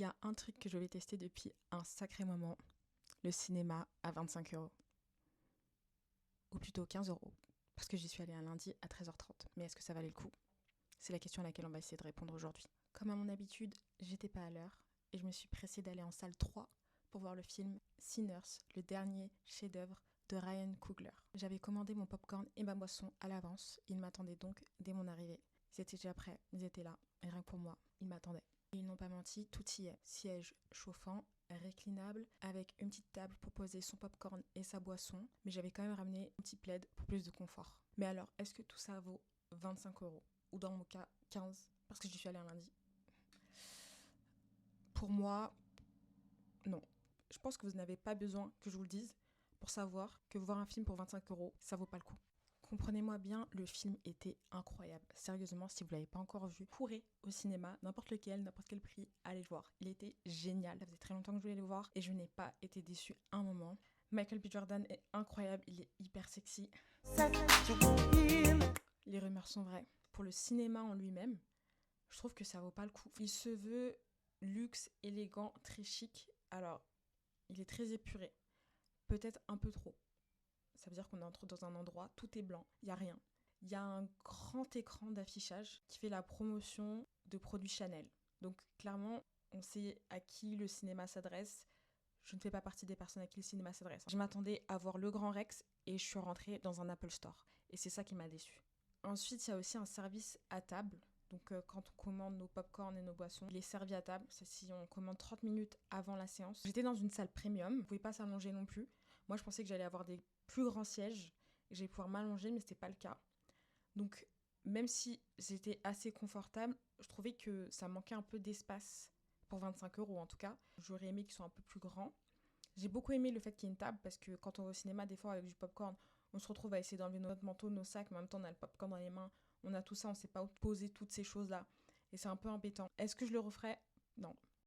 y a un truc que je vais tester depuis un sacré moment, le cinéma à 25 €. Ou plutôt 15 €, parce que j'y suis allée un lundi à 13h30. Mais est-ce que ça valait le coup? C'est la question à laquelle on va essayer de répondre aujourd'hui. Comme à mon habitude, j'étais pas à l'heure et je me suis pressée d'aller en salle 3 pour voir le film Sinners, le dernier chef-d'œuvre de Ryan Coogler. J'avais commandé mon popcorn et ma boisson à l'avance. Ils m'attendaient donc dès mon arrivée. Ils étaient déjà prêts, ils étaient là. Et rien que pour moi, ils m'attendaient. Et ils n'ont pas menti, tout y est. Siège chauffant, réclinable, avec une petite table pour poser son popcorn et sa boisson. Mais j'avais quand même ramené un petit plaid pour plus de confort. Mais alors, est-ce que tout ça vaut 25 €? Ou dans mon cas, 15, parce que j'y suis allée un lundi? Pour moi, non. Je pense que vous n'avez pas besoin que je vous le dise pour savoir que voir un film pour 25 €, ça vaut pas le coup. Comprenez-moi bien, le film était incroyable. Sérieusement, si vous ne l'avez pas encore vu, courez au cinéma, n'importe lequel, n'importe quel prix, allez le voir. Il était génial. Ça faisait très longtemps que je voulais le voir et je n'ai pas été déçue un moment. Michael B. Jordan est incroyable, il est hyper sexy. Les rumeurs sont vraies. Pour le cinéma en lui-même, je trouve que ça vaut pas le coup. Il se veut luxe, élégant, très chic. Alors, il est très épuré. Peut-être un peu trop. Ça veut dire qu'on entre dans un endroit, tout est blanc, il n'y a rien. Il y a un grand écran d'affichage qui fait la promotion de produits Chanel. Donc clairement, on sait à qui le cinéma s'adresse. Je ne fais pas partie des personnes à qui le cinéma s'adresse. Je m'attendais à voir le Grand Rex et je suis rentrée dans un Apple Store. Et c'est ça qui m'a déçue. Ensuite, il y a aussi un service à table. Donc quand on commande nos pop-corn et nos boissons, il est servi à table. C'est si on commande 30 minutes avant la séance. J'étais dans une salle premium, on ne pouvait pas s'allonger non plus. Moi, je pensais que j'allais avoir des plus grands sièges et j'allais pouvoir m'allonger, mais c'était pas le cas. Donc, même si j'étais assez confortable, je trouvais que ça manquait un peu d'espace pour 25 € en tout cas. J'aurais aimé qu'ils soient un peu plus grands. J'ai beaucoup aimé le fait qu'il y ait une table parce que quand on va au cinéma, des fois avec du popcorn, on se retrouve à essayer d'enlever notre manteau, nos sacs, mais en même temps on a le popcorn dans les mains, on a tout ça, on sait pas où poser toutes ces choses-là. Et c'est un peu embêtant. Est-ce que je le referais? Non.